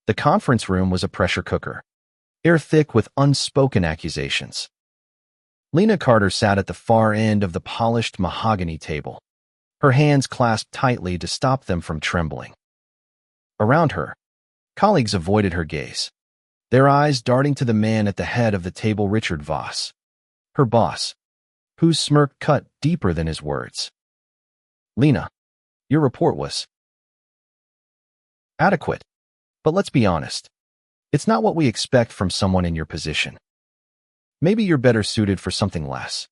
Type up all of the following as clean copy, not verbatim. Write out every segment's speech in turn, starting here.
The conference room was a pressure cooker, air thick with unspoken accusations. Lena Carter sat at the far end of the polished mahogany table, her hands clasped tightly to stop them from trembling. Around her, colleagues avoided her gaze, their eyes darting to the man at the head of the table, Richard Voss, her boss, whose smirk cut deeper than his words. "Lena, your report was adequate, but let's be honest. It's not what we expect from someone in your position. Maybe you're better suited for something less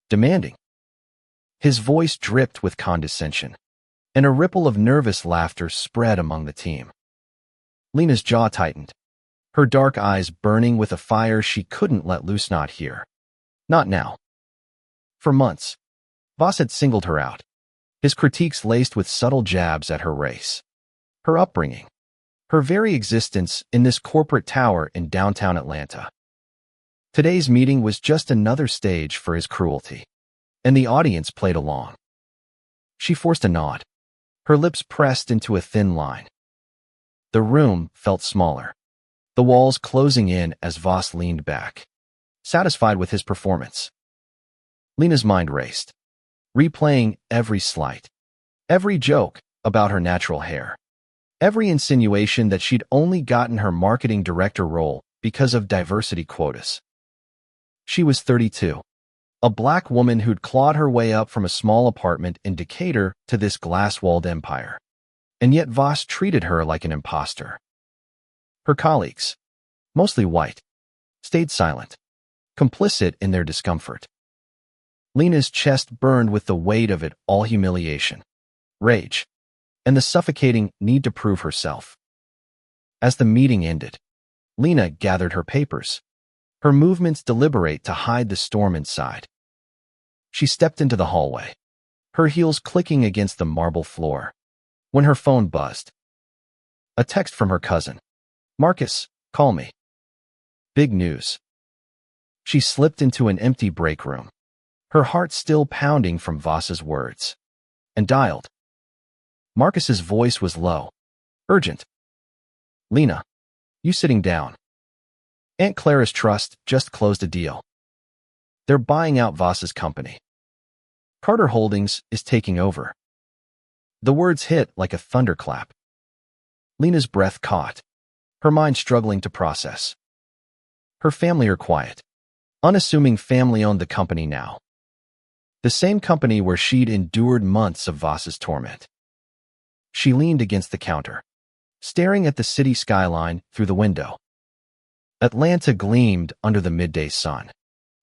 demanding." His voice dripped with condescension, and a ripple of nervous laughter spread among the team. Lena's jaw tightened, her dark eyes burning with a fire she couldn't let loose. Not here. Not now. For months, Voss had singled her out, his critiques laced with subtle jabs at her race, her upbringing, her very existence in this corporate tower in downtown Atlanta. Today's meeting was just another stage for his cruelty, and the audience played along. She forced a nod, her lips pressed into a thin line. The room felt smaller, the walls closing in as Voss leaned back, satisfied with his performance. Lena's mind raced, replaying every slight, every joke about her natural hair, every insinuation that she'd only gotten her marketing director role because of diversity quotas. She was 32, a black woman who'd clawed her way up from a small apartment in Decatur to this glass-walled empire, and yet Voss treated her like an imposter. Her colleagues, mostly white, stayed silent, complicit in their discomfort. Lena's chest burned with the weight of it all: humiliation, rage, and the suffocating need to prove herself. As the meeting ended, Lena gathered her papers, her movements deliberate to hide the storm inside. She stepped into the hallway, her heels clicking against the marble floor, when her phone buzzed. A text from her cousin. "Marcus, call me." Big news. She slipped into an empty break room, her heart still pounding from Voss's words, and dialed. Marcus's voice was low, urgent. "Lena, you sitting down? Aunt Clara's trust just closed a deal. They're buying out Voss's company. Carter Holdings is taking over." The words hit like a thunderclap. Lena's breath caught, her mind struggling to process. Her family are quiet, unassuming family owned the company now. The same company where she'd endured months of Voss's torment. She leaned against the counter, staring at the city skyline through the window. Atlanta gleamed under the midday sun,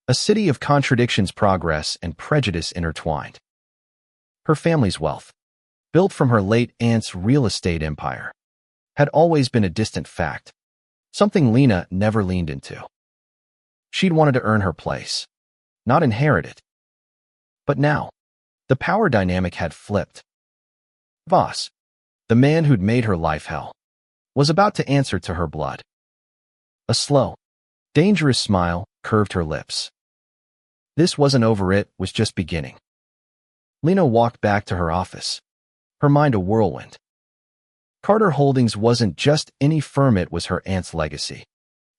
a city of contradictions, progress, and prejudice intertwined. Her family's wealth, built from her late aunt's real estate empire, had always been a distant fact, something Lena never leaned into. She'd wanted to earn her place, not inherit it. But now, the power dynamic had flipped. Voss, the man who'd made her life hell, was about to answer to her blood. A slow, dangerous smile curved her lips. This wasn't over, it was just beginning. Lena walked back to her office, her mind a whirlwind. Carter Holdings wasn't just any firm, it was her aunt's legacy.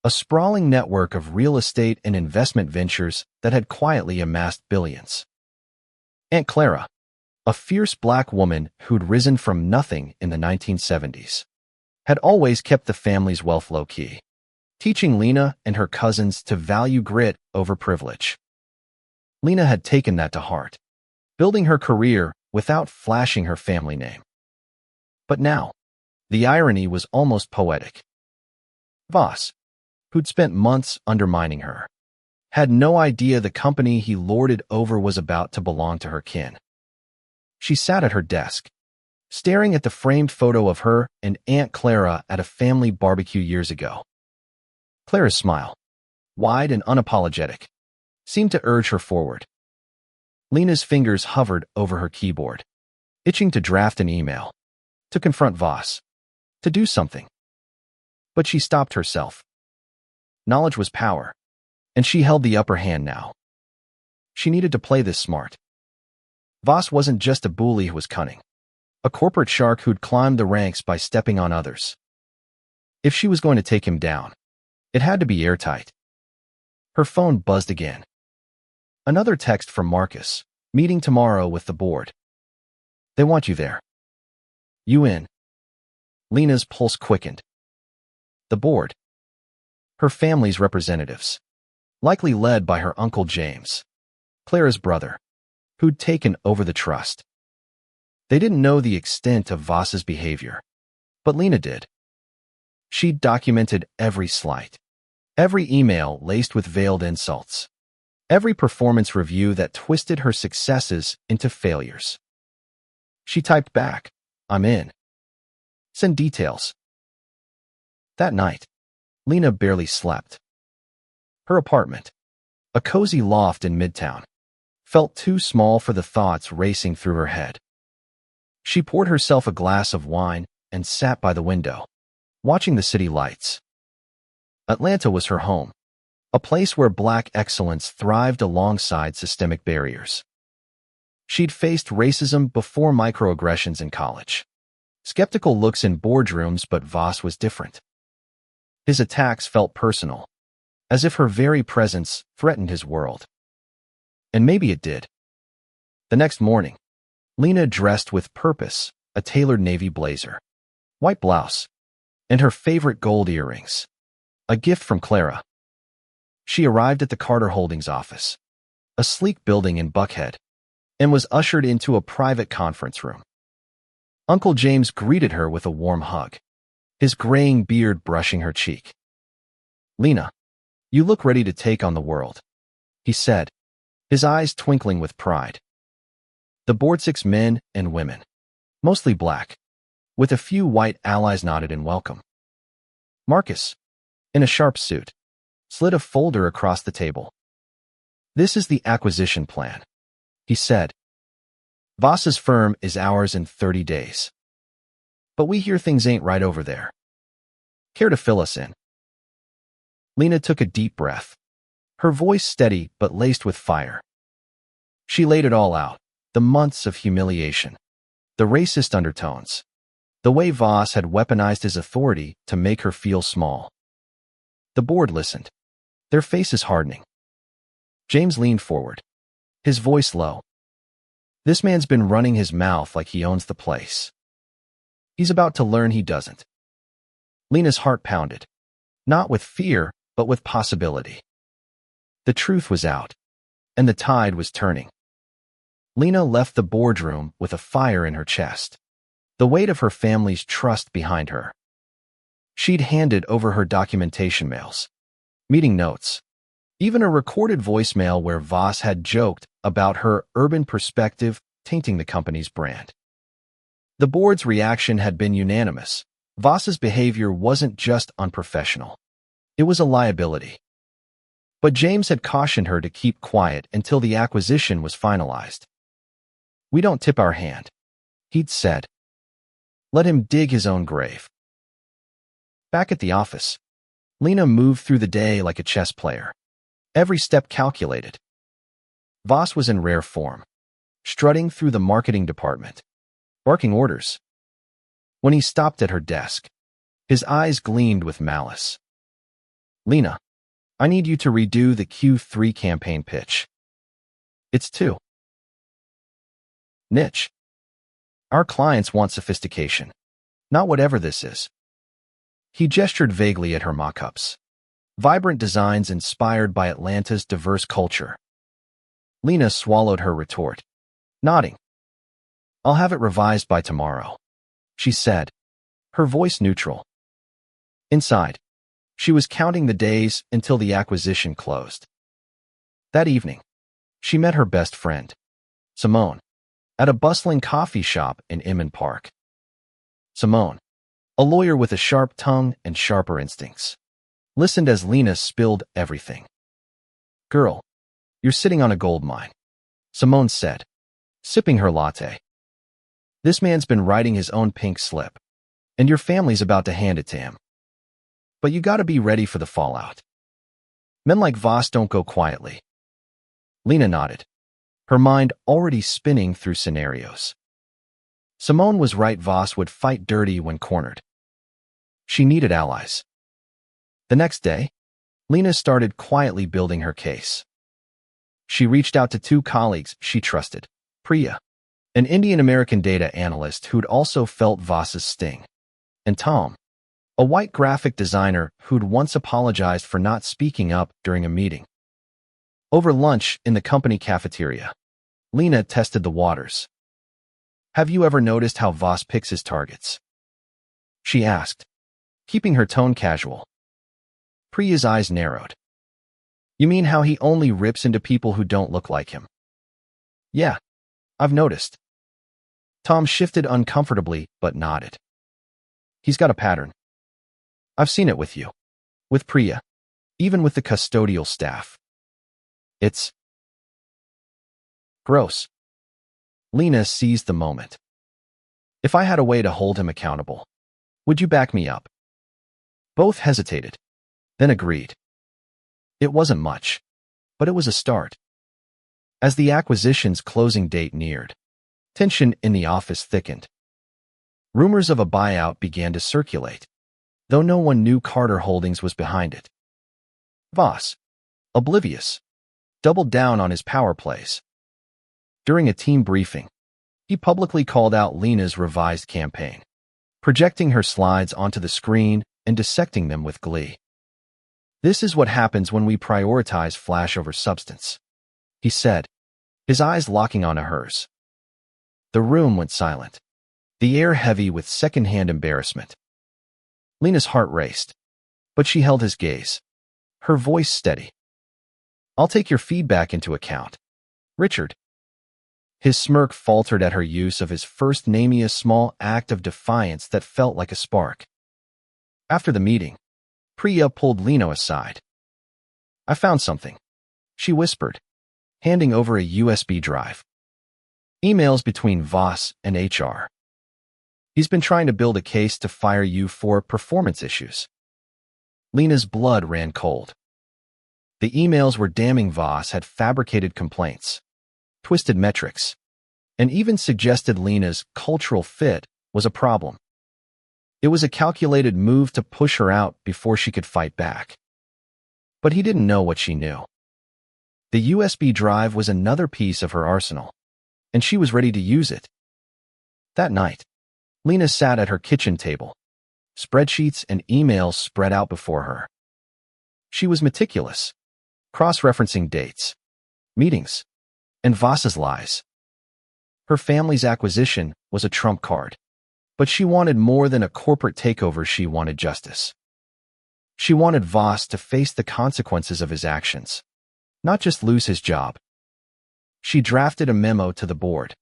A sprawling network of real estate and investment ventures that had quietly amassed billions. Aunt Clara, a fierce black woman who'd risen from nothing in the 1970s, had always kept the family's wealth low-key, teaching Lena and her cousins to value grit over privilege. Lena had taken that to heart, building her career without flashing her family name. But now, the irony was almost poetic. Voss, who'd spent months undermining her, had no idea the company he lorded over was about to belong to her kin. She sat at her desk, staring at the framed photo of her and Aunt Clara at a family barbecue years ago. Clara's smile, wide and unapologetic, seemed to urge her forward. Lena's fingers hovered over her keyboard, itching to draft an email, to confront Voss, to do something. But she stopped herself. Knowledge was power, and she held the upper hand now. She needed to play this smart. Voss wasn't just a bully who was cunning. a corporate shark who'd climbed the ranks by stepping on others. If she was going to take him down, it had to be airtight. Her phone buzzed again. Another text from Marcus. Meeting tomorrow with the board. They want you there. You in? Lena's pulse quickened. The board. Her family's representatives. Likely led by her Uncle James, Clara's brother, who'd taken over the trust. They didn't know the extent of Voss's behavior, but Lena did. She'd documented every slight, every email laced with veiled insults, every performance review that twisted her successes into failures. She typed back, I'm in. Send details. That night, Lena barely slept. Her apartment, a cozy loft in Midtown, felt too small for the thoughts racing through her head. She poured herself a glass of wine and sat by the window, watching the city lights. Atlanta was her home, a place where Black excellence thrived alongside systemic barriers. She'd faced racism before microaggressions in college, skeptical looks in boardrooms, but Voss was different. His attacks felt personal, as if her very presence threatened his world. And maybe it did. The next morning, Lena dressed with purpose, a tailored navy blazer, white blouse, and her favorite gold earrings, a gift from Clara. She arrived at the Carter Holdings office, a sleek building in Buckhead, and was ushered into a private conference room. Uncle James greeted her with a warm hug, his graying beard brushing her cheek. Lena, you look ready to take on the world, he said, his eyes twinkling with pride. The board 6 men and women, mostly Black, with a few white allies nodded in welcome. Marcus, in a sharp suit, slid a folder across the table. This is the acquisition plan, he said. Voss's firm is ours in 30 days. But we hear things ain't right over there. Care to fill us in? Lena took a deep breath, her voice steady but laced with fire. She laid it all out. The months of humiliation, the racist undertones, the way Voss had weaponized his authority to make her feel small. The board listened, their faces hardening. James leaned forward, his voice low. This man's been running his mouth like he owns the place. He's about to learn he doesn't. Lena's heart pounded, not with fear, but with possibility. The truth was out, and the tide was turning. Lena left the boardroom with a fire in her chest, the weight of her family's trust behind her. She'd handed over her documentation mails, meeting notes, even a recorded voicemail where Voss had joked about her urban perspective tainting the company's brand. The board's reaction had been unanimous. Voss's behavior wasn't just unprofessional. It was a liability. But James had cautioned her to keep quiet until the acquisition was finalized. We don't tip our hand, he'd said. Let him dig his own grave. Back at the office, Lena moved through the day like a chess player, every step calculated. Voss was in rare form, strutting through the marketing department, barking orders. When he stopped at her desk, his eyes gleamed with malice. Lena, I need you to redo the Q3 campaign pitch. It's too niche. Our clients want sophistication, not whatever this is. He gestured vaguely at her mock-ups, vibrant designs inspired by Atlanta's diverse culture. Lena swallowed her retort, nodding. I'll have it revised by tomorrow, she said, her voice neutral. Inside, she was counting the days until the acquisition closed. That evening, she met her best friend, Simone, at a bustling coffee shop in Inman Park. Simone, a lawyer with a sharp tongue and sharper instincts, listened as Lena spilled everything. Girl, you're sitting on a gold mine, Simone said, sipping her latte. This man's been writing his own pink slip, and your family's about to hand it to him. But you gotta be ready for the fallout. Men like Voss don't go quietly. Lena nodded, her mind already spinning through scenarios. Simone was right, Voss would fight dirty when cornered. She needed allies. The next day, Lena started quietly building her case. She reached out to two colleagues she trusted, Priya, an Indian-American data analyst who'd also felt Voss's sting, and Tom, a white graphic designer who'd once apologized for not speaking up during a meeting. Over lunch in the company cafeteria, Lena tested the waters. "Have you ever noticed how Voss picks his targets?" she asked, keeping her tone casual. Priya's eyes narrowed. "You mean how he only rips into people who don't look like him?" "Yeah, I've noticed." Tom shifted uncomfortably but nodded. "He's got a pattern. I've seen it with you, with Priya, even with the custodial staff. It's gross." Lena seized the moment. "If I had a way to hold him accountable, would you back me up?" Both hesitated, then agreed. It wasn't much, but it was a start. As the acquisition's closing date neared, tension in the office thickened. Rumors of a buyout began to circulate, though no one knew Carter Holdings was behind it. Voss, oblivious, doubled down on his power plays. During a team briefing, he publicly called out Lena's revised campaign, projecting her slides onto the screen and dissecting them with glee. "This is what happens when we prioritize flash over substance," he said, his eyes locking onto hers. The room went silent, the air heavy with secondhand embarrassment. Lena's heart raced, but she held his gaze, her voice steady. "I'll take your feedback into account, Richard." His smirk faltered at her use of his first name, a small act of defiance that felt like a spark. After the meeting, Priya pulled Lena aside. "I found something," she whispered, handing over a USB drive. "Emails between Voss and HR. He's been trying to build a case to fire you for performance issues." Lena's blood ran cold. The emails were damning Voss had fabricated complaints, twisted metrics, and even suggested Lena's cultural fit was a problem. It was a calculated move to push her out before she could fight back. But he didn't know what she knew. The USB drive was another piece of her arsenal, and she was ready to use it. That night, Lena sat at her kitchen table, spreadsheets and emails spread out before her. She was meticulous, cross-referencing dates, meetings, and Voss's lies. Her family's acquisition was a trump card, but she wanted more than a corporate takeover. She wanted justice. She wanted Voss to face the consequences of his actions, not just lose his job. She drafted a memo to the board,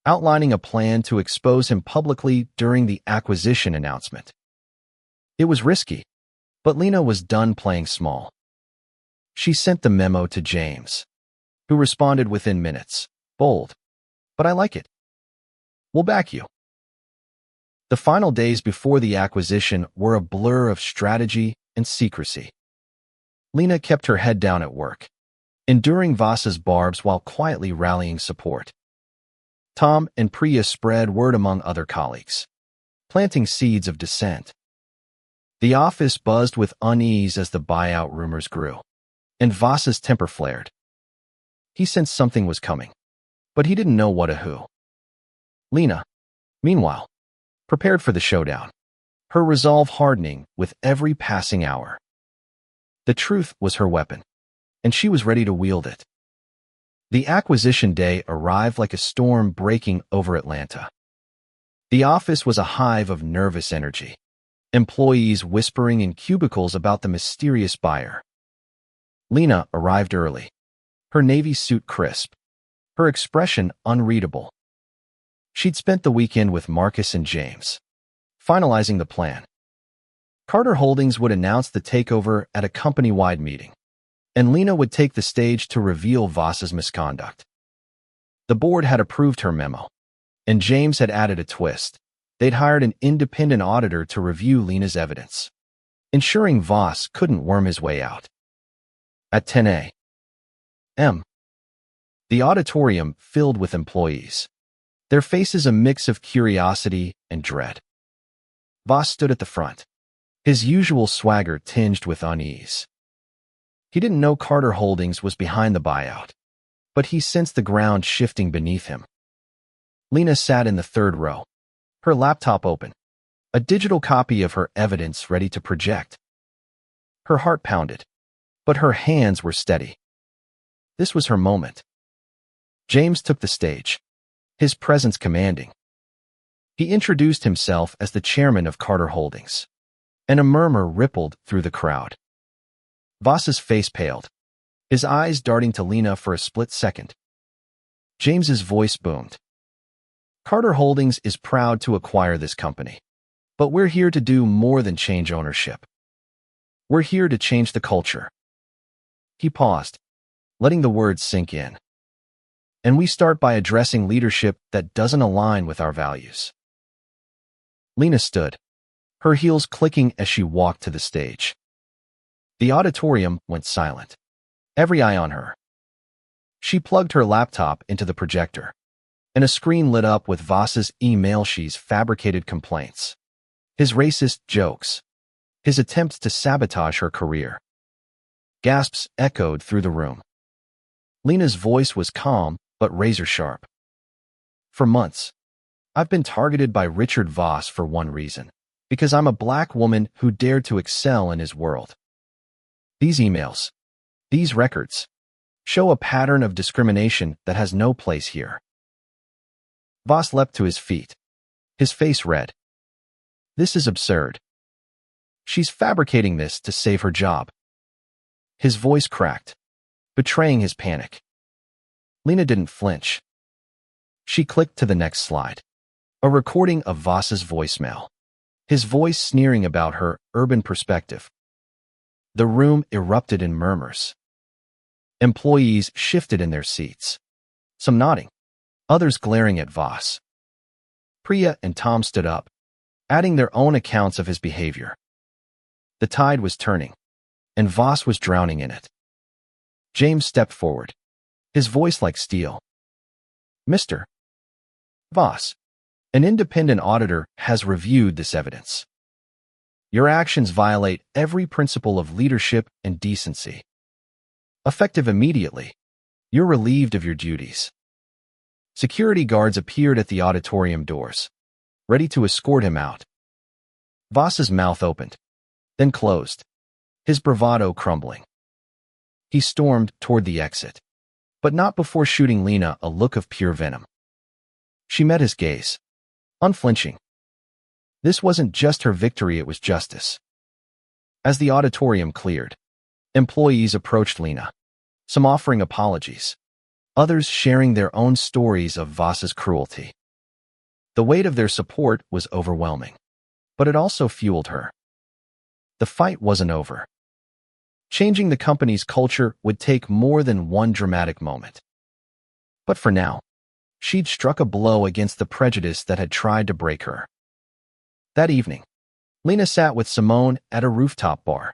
outlining a plan to expose him publicly during the acquisition announcement. It was risky, but Lena was done playing small. She sent the memo to James, who responded within minutes. "Bold, but I like it. We'll back you." The final days before the acquisition were a blur of strategy and secrecy. Lena kept her head down at work, enduring Voss's barbs while quietly rallying support. Tom and Priya spread word among other colleagues, planting seeds of dissent. The office buzzed with unease as the buyout rumors grew, and Voss's temper flared. He sensed something was coming, but he didn't know what or who. Lena, meanwhile, prepared for the showdown, her resolve hardening with every passing hour. The truth was her weapon, and she was ready to wield it. The acquisition day arrived like a storm breaking over Atlanta. The office was a hive of nervous energy, employees whispering in cubicles about the mysterious buyer. Lena arrived early, her navy suit crisp, her expression unreadable. She'd spent the weekend with Marcus and James, finalizing the plan. Carter Holdings would announce the takeover at a company-wide meeting, and Lena would take the stage to reveal Voss's misconduct. The board had approved her memo, and James had added a twist. They'd hired an independent auditor to review Lena's evidence, ensuring Voss couldn't worm his way out. At 10 a.m., the auditorium filled with employees, their faces a mix of curiosity and dread. Voss stood at the front, his usual swagger tinged with unease. He didn't know Carter Holdings was behind the buyout, but he sensed the ground shifting beneath him. Lena sat in the third row, her laptop open, a digital copy of her evidence ready to project. Her heart pounded, but her hands were steady. This was her moment. James took the stage, his presence commanding. He introduced himself as the chairman of Carter Holdings, and a murmur rippled through the crowd. Voss's face paled, his eyes darting to Lena for a split second. James's voice boomed. Carter Holdings is proud to acquire this company, but we're here to do more than change ownership. We're here to change the culture. He paused, letting the words sink in. And we start by addressing leadership that doesn't align with our values. Lena stood, her heels clicking as she walked to the stage. The auditorium went silent, every eye on her. She plugged her laptop into the projector, and a screen lit up with Voss's email she's fabricated complaints, his racist jokes, his attempts to sabotage her career. Gasps echoed through the room. Lena's voice was calm but razor-sharp. For months, I've been targeted by Richard Voss for one reason, because I'm a black woman who dared to excel in his world. These emails, these records, show a pattern of discrimination that has no place here. Voss leapt to his feet, his face red. This is absurd. She's fabricating this to save her job. His voice cracked, betraying his panic. Lena didn't flinch. She clicked to the next slide, a recording of Voss's voicemail, his voice sneering about her urban perspective. The room erupted in murmurs. Employees shifted in their seats, some nodding, others glaring at Voss. Priya and Tom stood up, adding their own accounts of his behavior. The tide was turning, and Voss was drowning in it. James stepped forward, his voice like steel. Mr. Voss, an independent auditor has reviewed this evidence. Your actions violate every principle of leadership and decency. Effective immediately, you're relieved of your duties. Security guards appeared at the auditorium doors, ready to escort him out. Voss's mouth opened, then closed, his bravado crumbling. He stormed toward the exit, but not before shooting Lena a look of pure venom. She met his gaze, unflinching. This wasn't just her victory, it was justice. As the auditorium cleared, employees approached Lena, some offering apologies, others sharing their own stories of Voss's cruelty. The weight of their support was overwhelming, but it also fueled her. The fight wasn't over. Changing the company's culture would take more than one dramatic moment. But for now, she'd struck a blow against the prejudice that had tried to break her. That evening, Lena sat with Simone at a rooftop bar,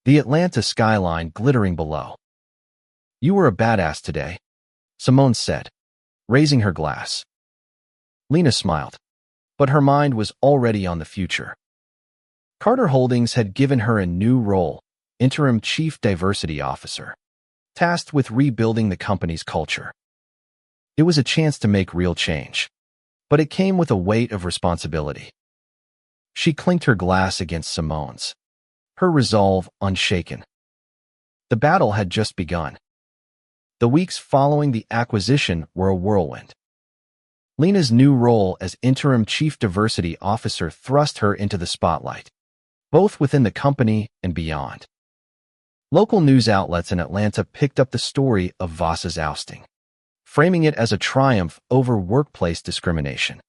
the Atlanta skyline glittering below. You were a badass today, Simone said, raising her glass. Lena smiled, but her mind was already on the future. Carter Holdings had given her a new role, interim chief diversity officer, tasked with rebuilding the company's culture. It was a chance to make real change, but it came with a weight of responsibility. She clinked her glass against Simone's, her resolve unshaken. The battle had just begun. The weeks following the acquisition were a whirlwind. Lena's new role as interim chief diversity officer thrust her into the spotlight, both within the company and beyond. Local news outlets in Atlanta picked up the story of Voss's ousting, framing it as a triumph over workplace discrimination.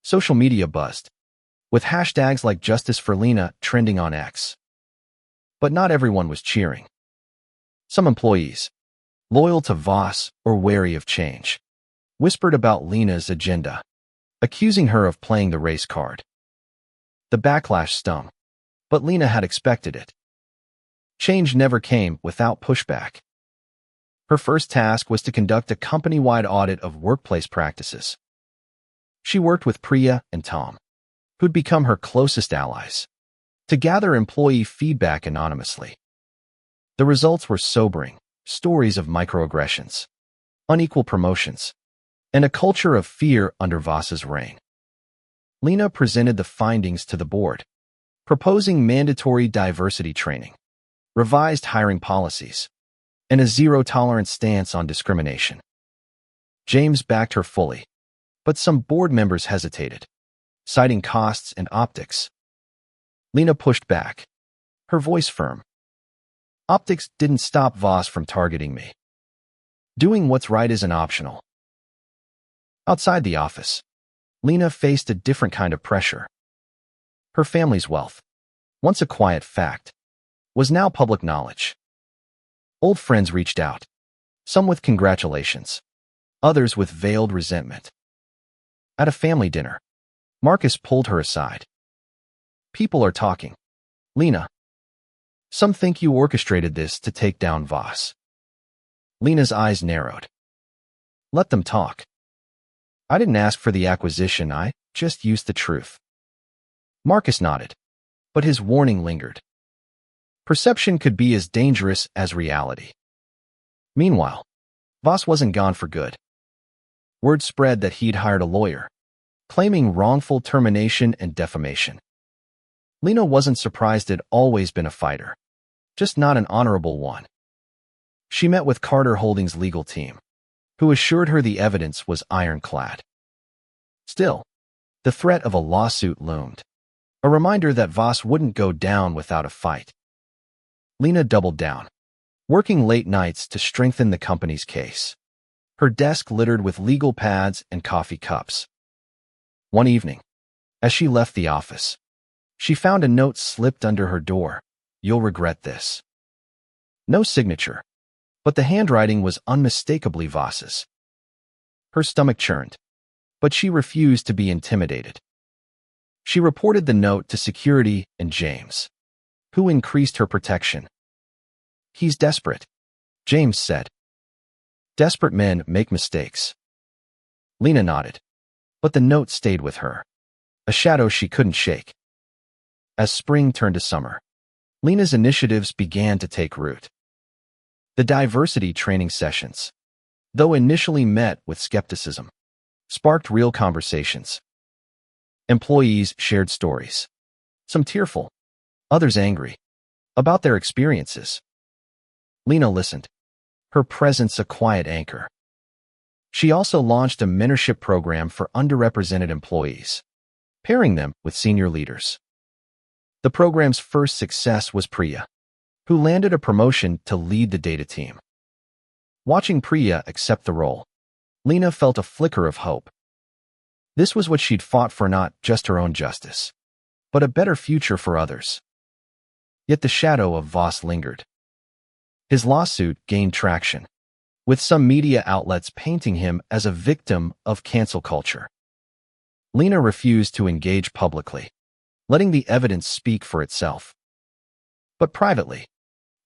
Social media buzzed, with hashtags like Justice for Lena trending on X. But not everyone was cheering. Some employees, loyal to Voss or wary of change, whispered about Lena's agenda, accusing her of playing the race card. The backlash stung, but Lena had expected it. Change never came without pushback. Her first task was to conduct a company-wide audit of workplace practices, She worked with Priya and Tom, who'd become her closest allies, to gather employee feedback anonymously. The results were sobering: stories of microaggressions, unequal promotions, and a culture of fear under Voss's reign. Lena presented the findings to the board, proposing mandatory diversity training, revised hiring policies, and a zero-tolerance stance on discrimination. James backed her fully, but some board members hesitated, citing costs and optics. Lena pushed back, her voice firm. Optics didn't stop Voss from targeting me. Doing what's right isn't optional. Outside the office, Lena faced a different kind of pressure. Her family's wealth, once a quiet fact, was now public knowledge. Old friends reached out, some with congratulations, others with veiled resentment. At a family dinner, Marcus pulled her aside. "People are talking. Lena, some think you orchestrated this to take down Voss." Lena's eyes narrowed. "Let them talk. I didn't ask for the acquisition, I just used the truth." Marcus nodded, but his warning lingered. Perception could be as dangerous as reality. Meanwhile, Voss wasn't gone for good. Word spread that he'd hired a lawyer, claiming wrongful termination and defamation. Lena wasn't surprised. It'd always been a fighter, just not an honorable one. She met with Carter Holdings' legal team, who assured her the evidence was ironclad. Still, the threat of a lawsuit loomed, a reminder that Voss wouldn't go down without a fight. Lena doubled down, working late nights to strengthen the company's case, her desk littered with legal pads and coffee cups. One evening, as she left the office, she found a note slipped under her door. "You'll regret this." No signature, but the handwriting was unmistakably Voss's. Her stomach churned, but she refused to be intimidated. She reported the note to security and James, who increased her protection. "He's desperate," James said. "Desperate men make mistakes." Lena nodded, but the note stayed with her, a shadow she couldn't shake. As spring turned to summer, Lena's initiatives began to take root. The diversity training sessions, though initially met with skepticism, sparked real conversations. Employees shared stories, some tearful, others angry, about their experiences. Lena listened, her presence a quiet anchor. She also launched a mentorship program for underrepresented employees, pairing them with senior leaders. The program's first success was Priya, who landed a promotion to lead the data team. Watching Priya accept the role, Lena felt a flicker of hope. This was what she'd fought for, not just her own justice, but a better future for others. Yet the shadow of Voss lingered. His lawsuit gained traction, with some media outlets painting him as a victim of cancel culture. Lena refused to engage publicly, letting the evidence speak for itself. But privately,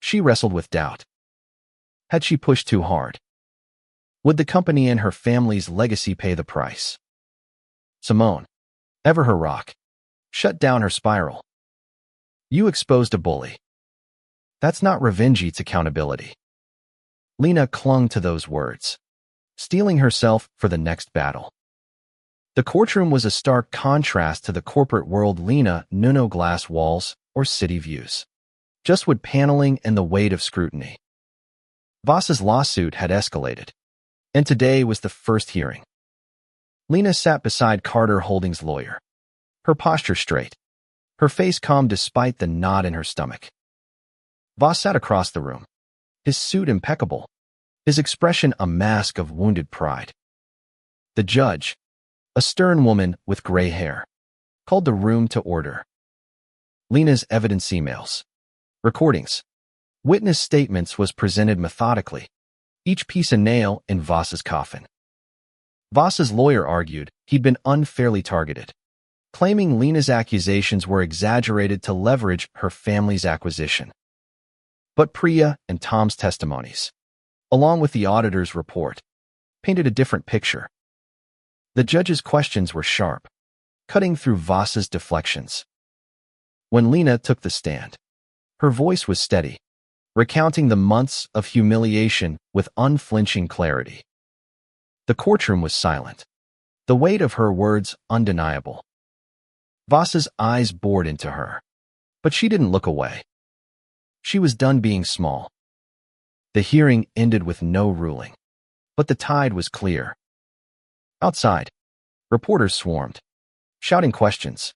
she wrestled with doubt. Had she pushed too hard? Would the company and her family's legacy pay the price? Simone, ever her rock, shut down her spiral. "You exposed a bully. That's not revenge, it's accountability." Lena clung to those words, steeling herself for the next battle. The courtroom was a stark contrast to the corporate world. Lena knew no glass walls or city views, just wood paneling and the weight of scrutiny. Voss's lawsuit had escalated, and today was the first hearing. Lena sat beside Carter Holdings' lawyer, her posture straight, her face calm despite the knot in her stomach. Voss sat across the room, his suit impeccable, his expression a mask of wounded pride. The judge, a stern woman with gray hair, called the room to order. Lena's evidence emails, recordings, witness statements was presented methodically, each piece a nail in Voss's coffin. Voss's lawyer argued he'd been unfairly targeted, claiming Lena's accusations were exaggerated to leverage her family's acquisition. But Priya and Tom's testimonies, along with the auditor's report, painted a different picture. The judge's questions were sharp, cutting through Voss's deflections. When Lena took the stand, her voice was steady, recounting the months of humiliation with unflinching clarity. The courtroom was silent, the weight of her words undeniable. Voss's eyes bored into her, but she didn't look away. She was done being small. The hearing ended with no ruling, but the tide was clear. Outside, reporters swarmed, shouting questions.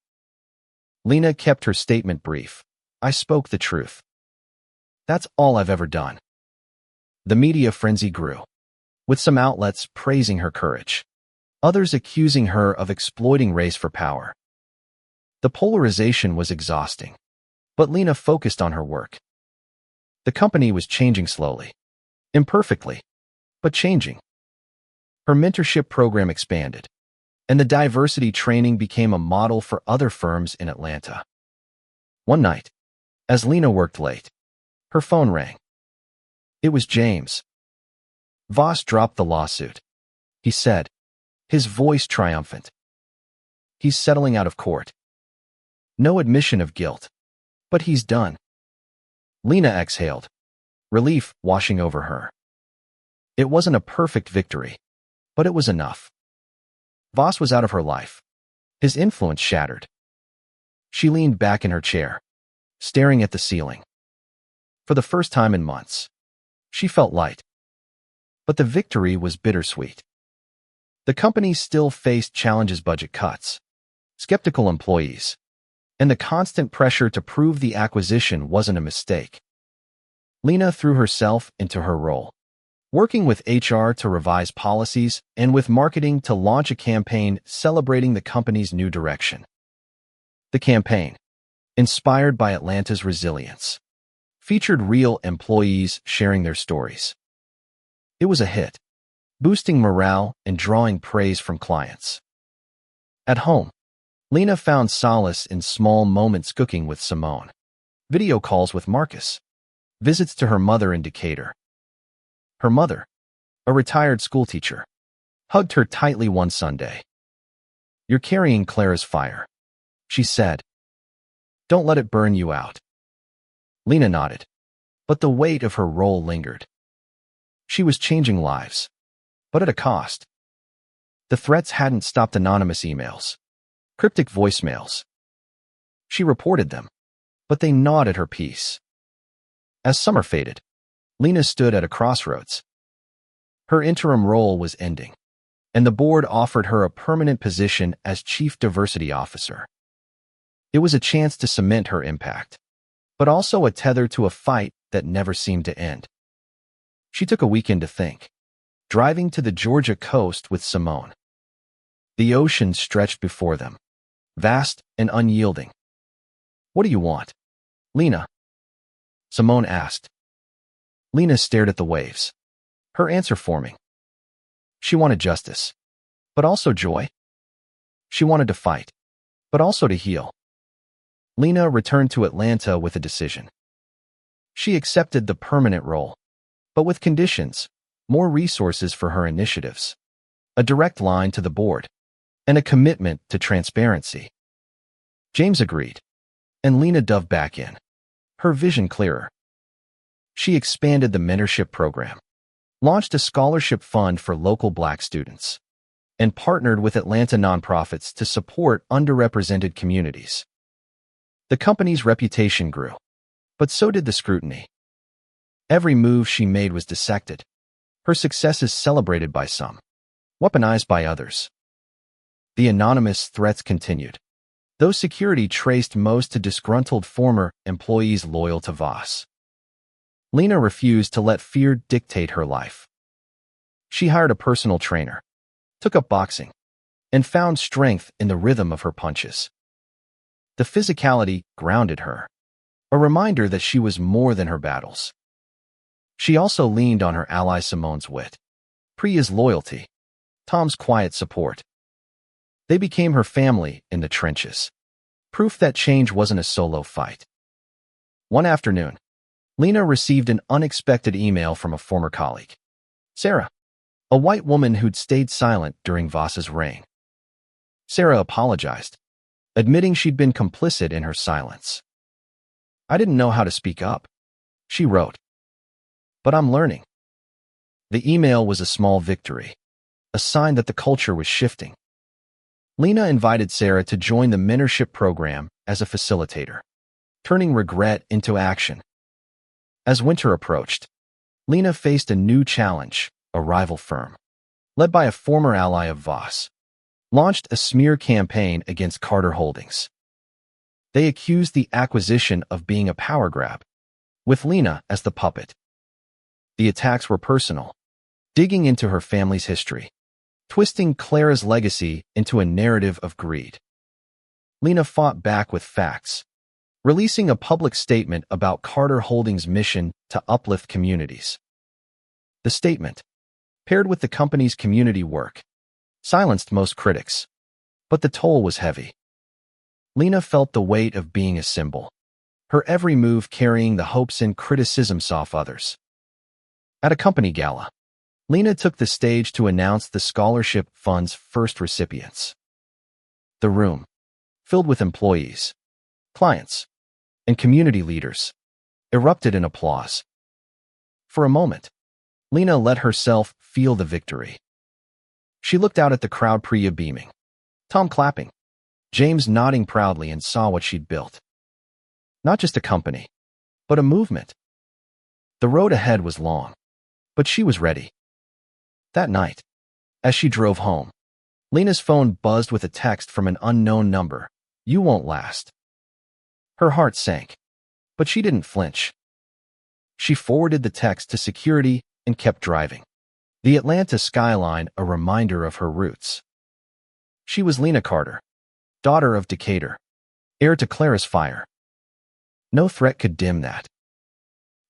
Lena kept her statement brief. "I spoke the truth. That's all I've ever done." The media frenzy grew, with some outlets praising her courage, others accusing her of exploiting race for power. The polarization was exhausting, but Lena focused on her work. The company was changing slowly, imperfectly, but changing. Her mentorship program expanded, and the diversity training became a model for other firms in Atlanta. One night, as Lena worked late, her phone rang. It was James. Voss dropped the lawsuit, he said, his voice triumphant. He's settling out of court. No admission of guilt, but he's done. Lena exhaled, relief washing over her. It wasn't a perfect victory, but it was enough. Voss was out of her life, his influence shattered. She leaned back in her chair, staring at the ceiling. For the first time in months, she felt light. But the victory was bittersweet. The company still faced challenges: budget cuts, skeptical employees, and the constant pressure to prove the acquisition wasn't a mistake. Lena threw herself into her role, working with HR to revise policies and with marketing to launch a campaign celebrating the company's new direction. The campaign, inspired by Atlanta's resilience, featured real employees sharing their stories. It was a hit, boosting morale and drawing praise from clients. At home, Lena found solace in small moments: cooking with Simone, video calls with Marcus, visits to her mother in Decatur. Her mother, a retired schoolteacher, hugged her tightly one Sunday. "You're carrying Clara's fire," she said. "Don't let it burn you out." Lena nodded, but the weight of her role lingered. She was changing lives, but at a cost. The threats hadn't stopped: anonymous emails, cryptic voicemails. She reported them, but they gnawed at her peace. As summer faded, Lena stood at a crossroads. Her interim role was ending, and the board offered her a permanent position as Chief Diversity Officer. It was a chance to cement her impact, but also a tether to a fight that never seemed to end. She took a weekend to think, driving to the Georgia coast with Simone. The ocean stretched before them, vast and unyielding. "What do you want, Lena?" Simone asked. Lena stared at the waves, her answer forming. She wanted justice, but also joy. She wanted to fight, but also to heal. Lena returned to Atlanta with a decision. She accepted the permanent role, but with conditions: more resources for her initiatives, a direct line to the board, and a commitment to transparency. James agreed, and Lena dove back in, her vision clearer. She expanded the mentorship program, launched a scholarship fund for local Black students, and partnered with Atlanta nonprofits to support underrepresented communities. The company's reputation grew, but so did the scrutiny. Every move she made was dissected, her successes celebrated by some, weaponized by others. The anonymous threats continued, though security traced most to disgruntled former employees loyal to Voss. Lena refused to let fear dictate her life. She hired a personal trainer, took up boxing, and found strength in the rhythm of her punches. The physicality grounded her, a reminder that she was more than her battles. She also leaned on her ally Simone's wit, Priya's loyalty, Tom's quiet support. They became her family in the trenches, proof that change wasn't a solo fight. One afternoon, Lena received an unexpected email from a former colleague, Sarah, a white woman who'd stayed silent during Voss's reign. Sarah apologized, admitting she'd been complicit in her silence. "I didn't know how to speak up," she wrote. "But I'm learning." The email was a small victory, a sign that the culture was shifting. Lena invited Sarah to join the mentorship program as a facilitator, turning regret into action. As winter approached, Lena faced a new challenge. A rival firm, led by a former ally of Voss, launched a smear campaign against Carter Holdings. They accused the acquisition of being a power grab, with Lena as the puppet. The attacks were personal, digging into her family's history, twisting Clara's legacy into a narrative of greed. Lena fought back with facts, releasing a public statement about Carter Holdings' mission to uplift communities. The statement, paired with the company's community work, silenced most critics, but the toll was heavy. Lena felt the weight of being a symbol, her every move carrying the hopes and criticisms off others. At a company gala, Lena took the stage to announce the scholarship fund's first recipients. The room, filled with employees, clients, and community leaders, erupted in applause. For a moment, Lena let herself feel the victory. She looked out at the crowd, Priya beaming, Tom clapping, James nodding proudly, and saw what she'd built. Not just a company, but a movement. The road ahead was long, but she was ready. That night, as she drove home, Lena's phone buzzed with a text from an unknown number. "You won't last." Her heart sank, but she didn't flinch. She forwarded the text to security and kept driving, the Atlanta skyline a reminder of her roots. She was Lena Carter, daughter of Decatur, heir to Clara's fire. No threat could dim that.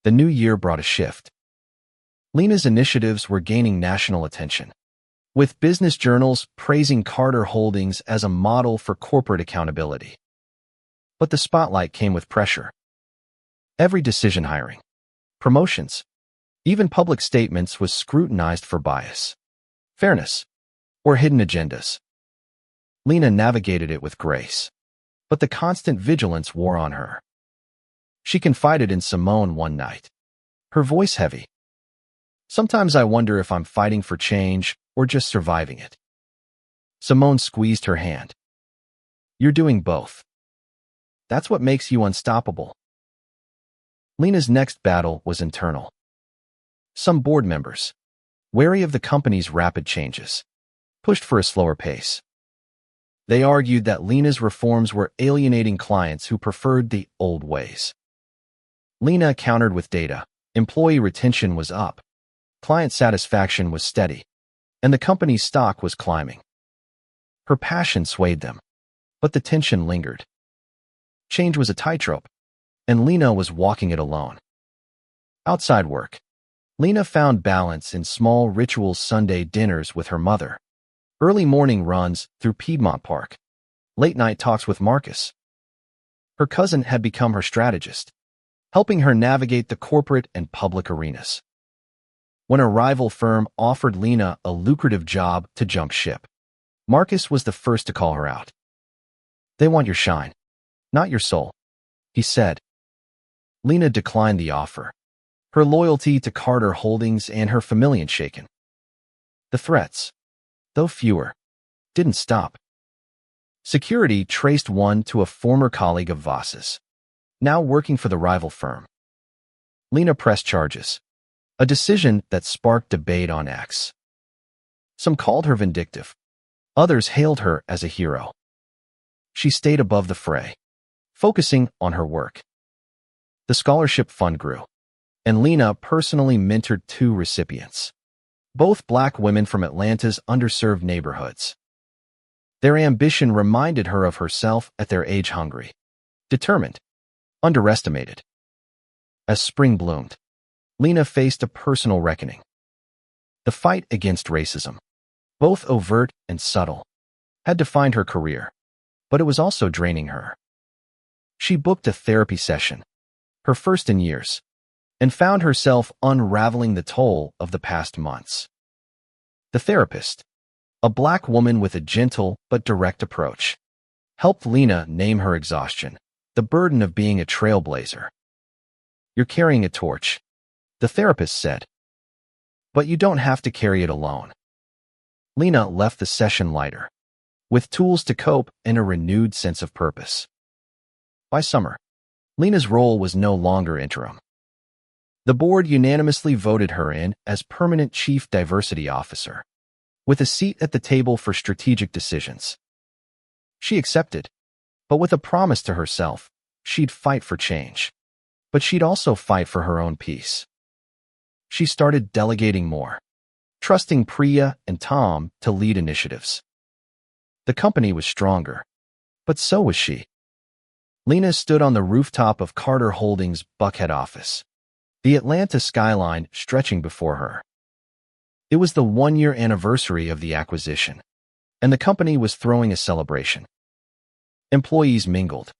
The new year brought a shift. Lena's initiatives were gaining national attention, with business journals praising Carter Holdings as a model for corporate accountability. But the spotlight came with pressure. Every decision, hiring, promotions, even public statements, was scrutinized for bias, fairness, or hidden agendas. Lena navigated it with grace, but the constant vigilance wore on her. She confided in Simone one night, her voice heavy. "Sometimes I wonder if I'm fighting for change or just surviving it." Simone squeezed her hand. "You're doing both. That's what makes you unstoppable." Lena's next battle was internal. Some board members, wary of the company's rapid changes, pushed for a slower pace. They argued that Lena's reforms were alienating clients who preferred the old ways. Lena countered with data. Employee retention was up, client satisfaction was steady, and the company's stock was climbing. Her passion swayed them, but the tension lingered. Change was a tightrope, and Lena was walking it alone. Outside work, Lena found balance in small rituals: Sunday dinners with her mother, early morning runs through Piedmont Park, late-night talks with Marcus. Her cousin had become her strategist, helping her navigate the corporate and public arenas. When a rival firm offered Lena a lucrative job to jump ship, Marcus was the first to call her out. "They want your shine, not your soul," he said. Lena declined the offer, her loyalty to Carter Holdings and her familiarity shaken. The threats, though fewer, didn't stop. Security traced one to a former colleague of Voss's, now working for the rival firm. Lena pressed charges, a decision that sparked debate on X. Some called her vindictive, others hailed her as a hero. She stayed above the fray, focusing on her work. The scholarship fund grew, and Lena personally mentored 2 recipients, both Black women from Atlanta's underserved neighborhoods. Their ambition reminded her of herself at their age: hungry, determined, underestimated. As spring bloomed, Lena faced a personal reckoning. The fight against racism, both overt and subtle, had defined her career, but it was also draining her. She booked a therapy session, her first in years, and found herself unraveling the toll of the past months. The therapist, a black woman with a gentle but direct approach, helped Lena name her exhaustion, the burden of being a trailblazer. "You're carrying a torch," the therapist said. "But you don't have to carry it alone." Lena left the session lighter, with tools to cope and a renewed sense of purpose. By summer, Lena's role was no longer interim. The board unanimously voted her in as permanent Chief Diversity Officer, with a seat at the table for strategic decisions. She accepted, but with a promise to herself, she'd fight for change. But she'd also fight for her own peace. She started delegating more, trusting Priya and Tom to lead initiatives. The company was stronger, but so was she. Lena stood on the rooftop of Carter Holdings' Buckhead office, the Atlanta skyline stretching before her. It was the one-year anniversary of the acquisition, and the company was throwing a celebration. Employees mingled,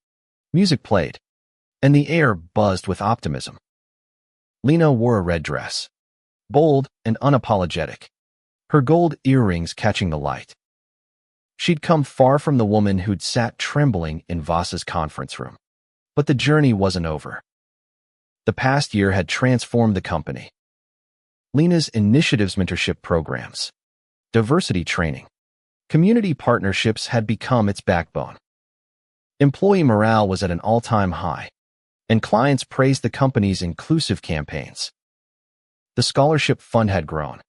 music played, and the air buzzed with optimism. Lena wore a red dress, bold and unapologetic, her gold earrings catching the light. She'd come far from the woman who'd sat trembling in Voss's conference room. But the journey wasn't over. The past year had transformed the company. Lena's initiatives, mentorship programs, diversity training, community partnerships had become its backbone. Employee morale was at an all-time high, and clients praised the company's inclusive campaigns. The scholarship fund had grown,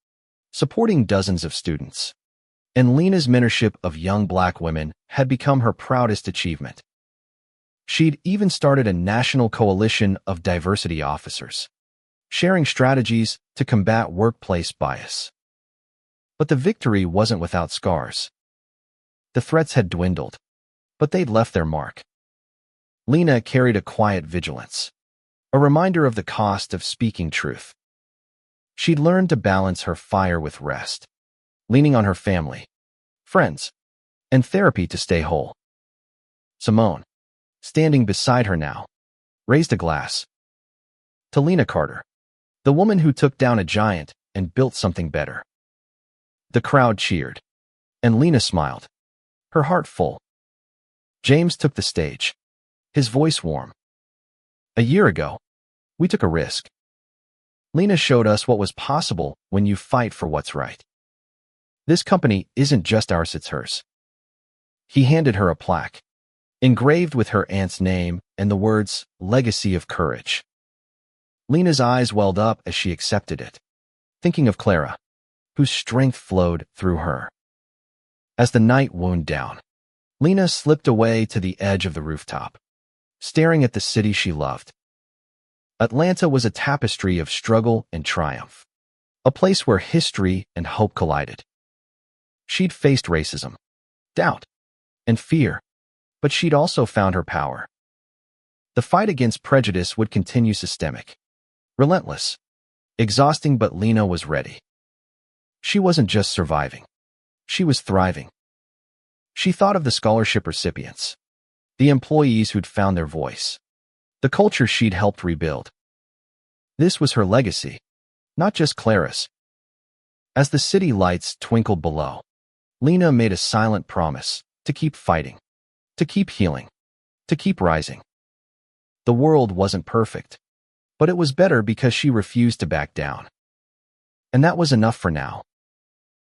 supporting dozens of students, and Lena's mentorship of young black women had become her proudest achievement. She'd even started a national coalition of diversity officers, sharing strategies to combat workplace bias. But the victory wasn't without scars. The threats had dwindled, but they'd left their mark. Lena carried a quiet vigilance, a reminder of the cost of speaking truth. She'd learned to balance her fire with rest, leaning on her family, friends, and therapy to stay whole. Simone, standing beside her now, raised a glass. To Lena Carter, the woman who took down a giant and built something better. The crowd cheered, and Lena smiled, her heart full. James took the stage, his voice warm. "A year ago, we took a risk. Lena showed us what was possible when you fight for what's right. This company isn't just ours, it's hers." He handed her a plaque, engraved with her aunt's name and the words, "Legacy of Courage." Lena's eyes welled up as she accepted it, thinking of Clara, whose strength flowed through her. As the night wound down, Lena slipped away to the edge of the rooftop, staring at the city she loved. Atlanta was a tapestry of struggle and triumph, a place where history and hope collided. She'd faced racism, doubt, and fear, but she'd also found her power. The fight against prejudice would continue, systemic, relentless, exhausting, but Lena was ready. She wasn't just surviving. She was thriving. She thought of the scholarship recipients, the employees who'd found their voice, the culture she'd helped rebuild. This was her legacy, not just Clara's. As the city lights twinkled below, Lena made a silent promise to keep fighting, to keep healing, to keep rising. The world wasn't perfect, but it was better because she refused to back down. And that was enough for now.